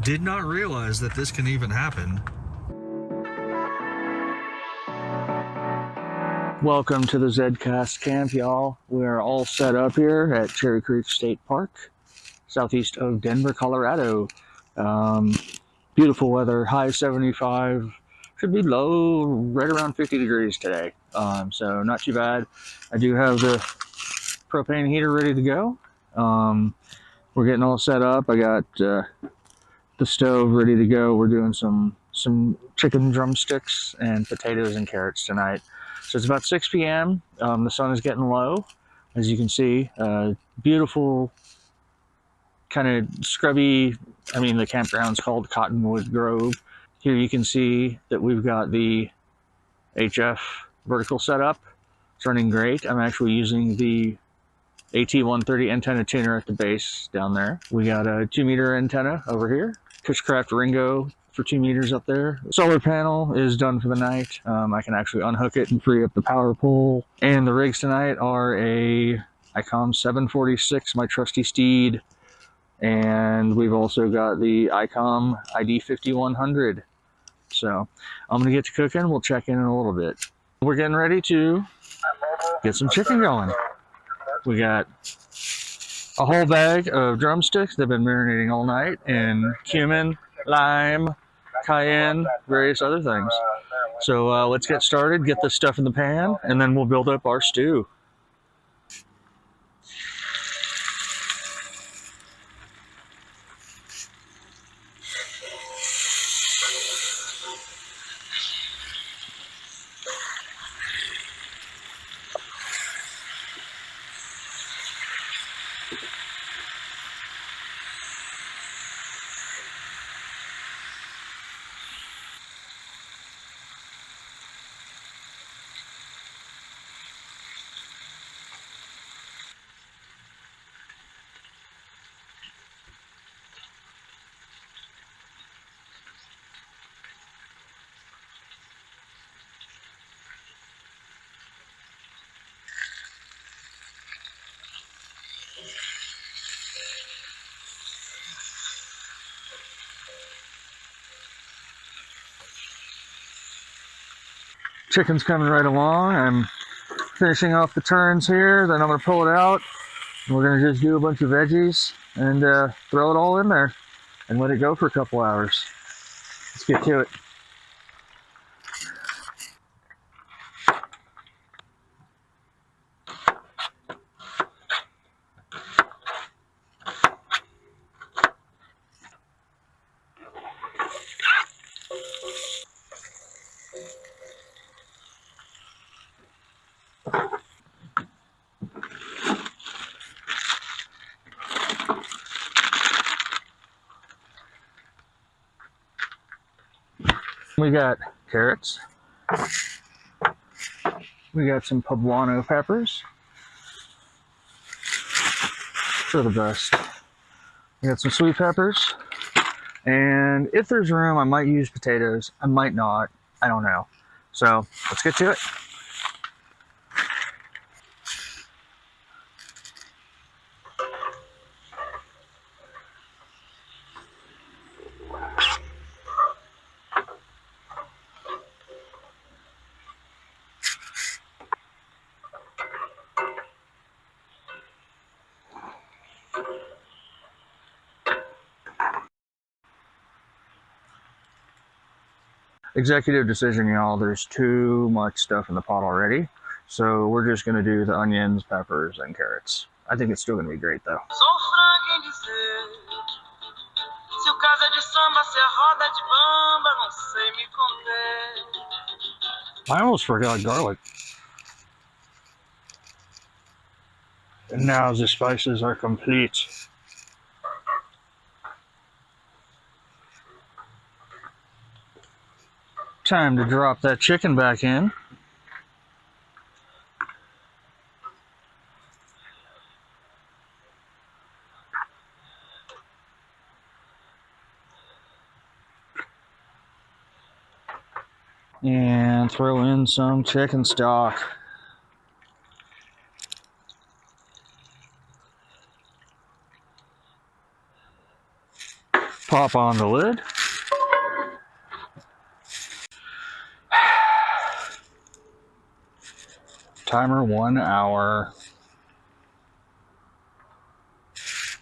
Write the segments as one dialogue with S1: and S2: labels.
S1: Did not realize that this can even happen.
S2: Welcome to the Zcast Camp, y'all. We are all set up here at Cherry Creek State Park, southeast of Denver, Colorado. Beautiful weather, high 75, should be low, right around 50 degrees today. So not too bad. I do have the propane heater ready to go. We're getting all set up. I got the stove ready to go. We're doing some chicken drumsticks and potatoes and carrots tonight. So it's about 6 p.m. The sun is getting low, as you can see. Beautiful, kind of scrubby. I mean, the campground's called Cottonwood Grove. Here you can see that we've got the HF vertical setup. It's running great. I'm actually using the AT-130 antenna tuner at the base down there. We got a 2-meter antenna over here. Fishcraft Ringo for 2 meters up there. Solar panel is done for the night. I can actually unhook it and free up the power pole. And the rigs tonight are a Icom IC-746, my trusty steed. And we've also got the Icom ID-5100. So I'm gonna get to cooking. We'll check in a little bit. We're getting ready to get some chicken going. We got a whole bag of drumsticks. They've been marinating all night in cumin, lime, cayenne, various other things. So let's get started, get this stuff in the pan, and then we'll build up our stew. Chicken's coming right along. I'm finishing off the turns here, then I'm going to pull it out. We're going to just do a bunch of veggies and throw it all in there and let it go for a couple hours. Let's get to it. We got carrots. We got some poblano peppers. They're the best. We got some sweet peppers. And if there's room, I might use potatoes. I might not. I don't know. So let's get to it. Executive decision, y'all. There's too much stuff in the pot already. So we're just going to do the onions, peppers, and carrots. I think it's still going to be great, though. I almost forgot garlic. And now the spices are complete. Time to drop that chicken back in. And throw in some chicken stock. pop on the lid. Timer 1 hour.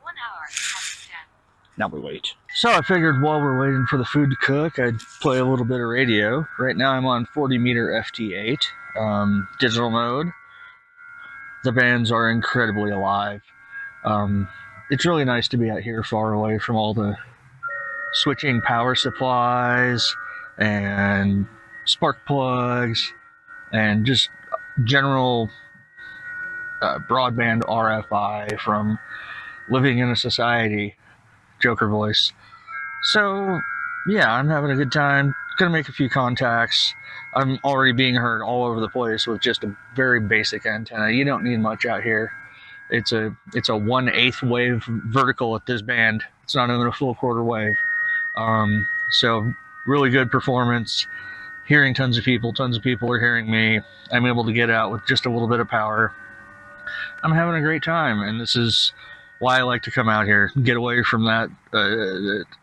S3: 1 hour has begun.
S2: Now we wait. So I figured while we're waiting for the food to cook, I'd play a little bit of radio. Right now I'm on 40 meter FT8, digital mode. The bands are incredibly alive. It's really nice to be out here far away from all the switching power supplies and spark plugs and just general broadband RFI from living in a society. Joker voice. So yeah, I'm having a good time. Gonna make a few contacts. I'm already being heard all over the place with just a very basic antenna. You don't need much out here. It's a 1/8 wave vertical at this band. It's not even a full quarter wave. So really good performance. Hearing tons of people are hearing me. I'm able to get out with just a little bit of power. I'm having a great time, and this is why I like to come out here, get away from that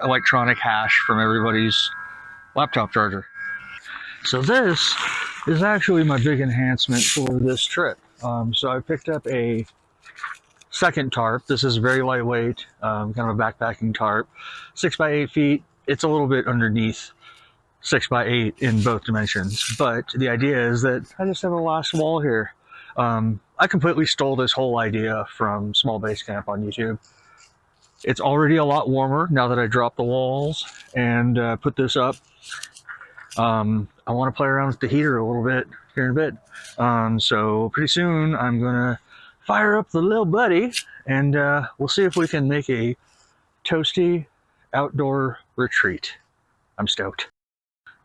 S2: electronic hash from everybody's laptop charger. So this is actually my big enhancement for this trip. So I picked up a second tarp. This is very lightweight, kind of a backpacking tarp, 6 by 8 feet. It's a little bit underneath 6 by 8 in both dimensions, but the idea is that I just have a last wall here. I completely stole this whole idea from Small Base Camp on YouTube. It's already a lot warmer now that I dropped the walls and put this up. I want to play around with the heater a little bit here in a bit. So pretty soon I'm gonna fire up the little buddy and we'll see if we can make a toasty outdoor retreat. I'm stoked.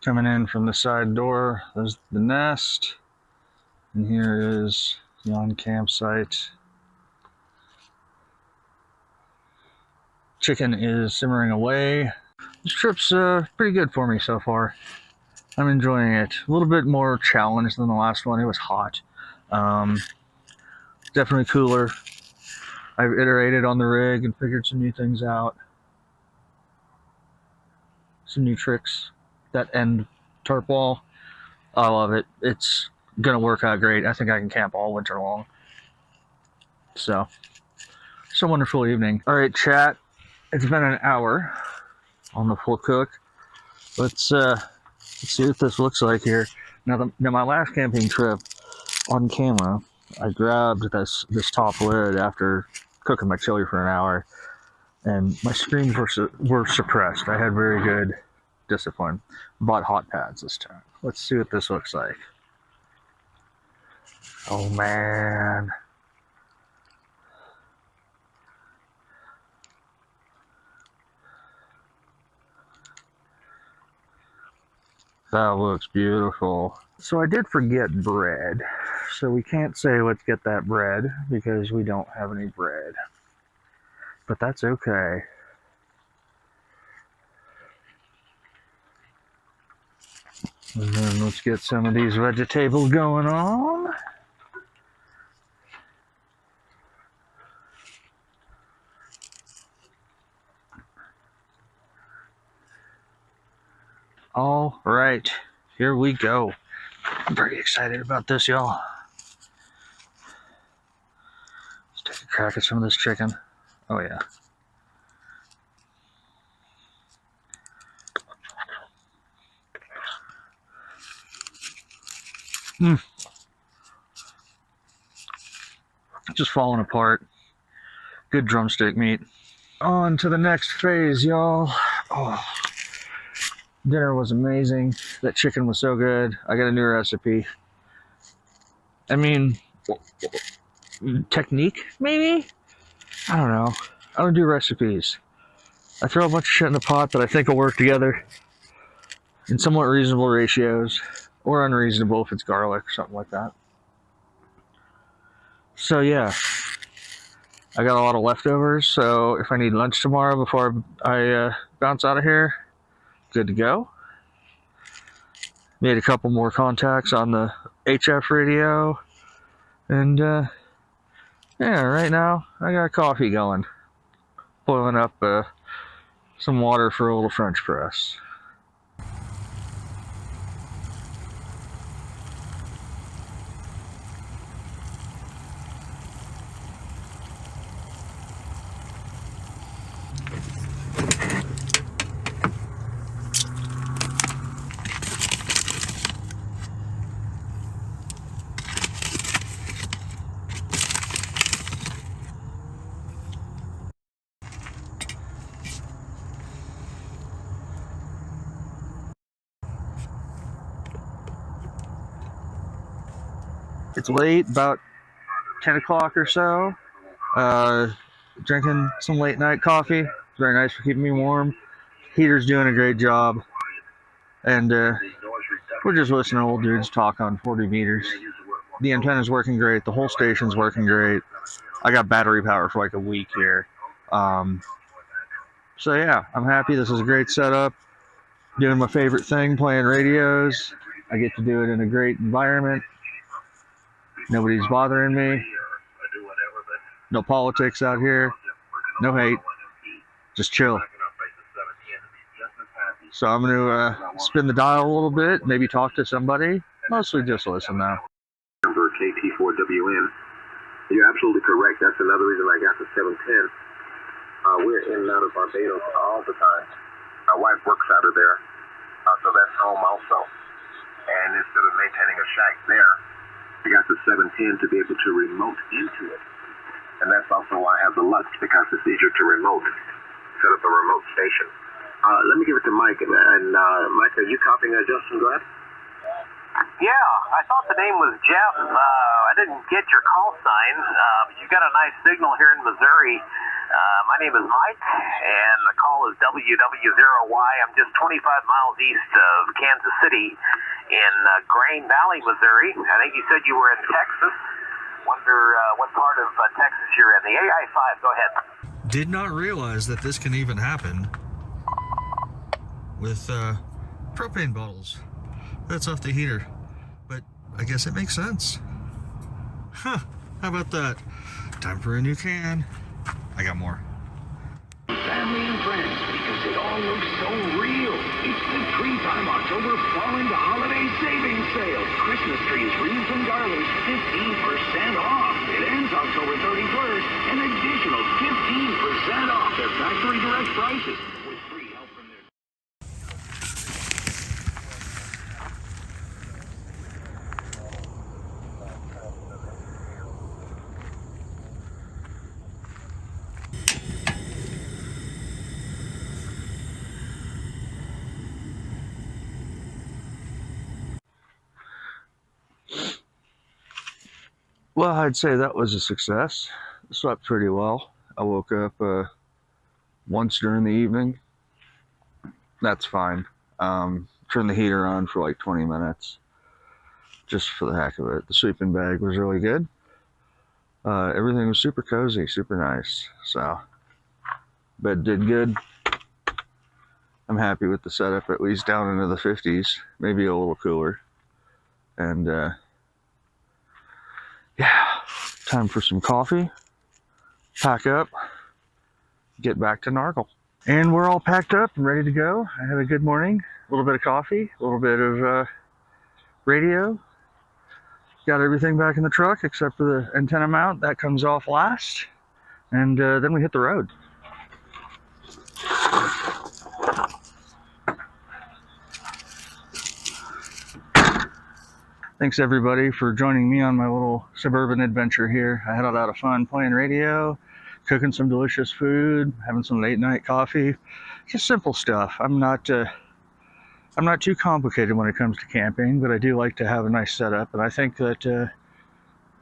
S2: Coming in from the side door, there's the nest, and here is the on-campsite. Chicken is simmering away. This trip's pretty good for me so far. I'm enjoying it. A little bit more challenge than the last one. It was hot. Definitely cooler. I've iterated on the rig and figured some new things out. Some new tricks. That end tarp wall, I love it. It's gonna work out great. I think I can camp all winter long. So, it's a wonderful evening. All right, chat. It's been an hour on the full cook. Let's see what this looks like here. Now my last camping trip on camera, I grabbed this top lid after cooking my chili for an hour, and my screens were suppressed. I had very good discipline. Bought hot pads this time. Let's see what this looks like. Oh man. That looks beautiful. So I did forget bread. So we can't say let's get that bread because we don't have any bread. But that's okay. And then let's get some of these vegetables going on. All right, here we go. I'm pretty excited about this, y'all. Let's take a crack at some of this chicken. Oh yeah. Just falling apart. Good drumstick meat. On to the next phase, y'all. Oh, dinner was amazing. That chicken was so good. I got a new recipe. I mean, technique, maybe? I don't know. I don't do recipes. I throw a bunch of shit in the pot that I think will work together in somewhat reasonable ratios, or unreasonable if it's garlic or something like that. So yeah, I got a lot of leftovers, so if I need lunch tomorrow before I bounce out of here, good to go. Made a couple more contacts on the HF radio, and yeah, right now I got coffee going. Boiling up some water for a little French press. It's late, about 10 o'clock or so. Drinking some late night coffee. It's very nice for keeping me warm. Heater's doing a great job. And we're just listening to old dudes talk on 40 meters. The antenna's working great. The whole station's working great. I got battery power for like a week here. So yeah, I'm happy. This is a great setup. Doing my favorite thing, playing radios. I get to do it in a great environment. Nobody's bothering me. No politics out here. No hate. Just chill. So I'm going to spin the dial a little bit, maybe talk to somebody. Mostly just listen now.
S4: Number KT4WN. You're absolutely correct. That's another reason I got the 710. We're in and out of Barbados all the time. My wife works out of there, so that's home also. And instead of maintaining a shack there, I got the 710 to be able to remote into it. And that's also why I have the Lux, because it's easier to remote, set up a remote station. Let me give it to Mike. And Mike, are you copying Justin? Go ahead.
S5: Yeah, I thought the name was Jeff. I didn't get your call sign. You got a nice signal here in Missouri. My name is Mike, and the call is WW0Y. I'm just 25 miles east of Kansas City in Grain Valley, Missouri. I think you said you were in Texas. Wonder what part of Texas you're in. The AI-5, go ahead.
S1: Did not realize that this can even happen with propane bottles. That's off the heater. But I guess it makes sense. Huh, how about that? Time for a new can. I got more.
S6: Family and friends, because it all looks so real. It's the Tree Time October Fall into Holiday Savings Sale. Christmas trees, wreaths, and garlands, 15% off. It ends October 31st. An additional 15% off their factory direct prices. With free help from their...
S2: Well, I'd say that was a success. Slept pretty well. I woke up once during the evening. That's fine. Turned the heater on for like 20 minutes. Just for the heck of it. The sleeping bag was really good. Everything was super cozy, super nice. So, bed did good. I'm happy with the setup, at least down into the 50s. Maybe a little cooler. And, yeah, time for some coffee, pack up, get back to Nargle. And we're all packed up and ready to go. I had a good morning, a little bit of coffee, a little bit of radio. Got everything back in the truck except for the antenna mount. That comes off last. And then we hit the road. Thanks everybody for joining me on my little suburban adventure here. I had a lot of fun playing radio, cooking some delicious food, having some late night coffee. Just simple stuff. I'm not too complicated when it comes to camping, but I do like to have a nice setup. And I think that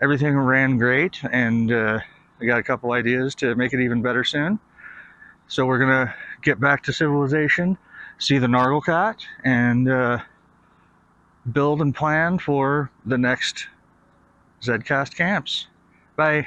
S2: everything ran great, and I got a couple ideas to make it even better soon. So we're gonna get back to civilization, see the Nargle Cat, and build and plan for the next Zcast Camps. Bye.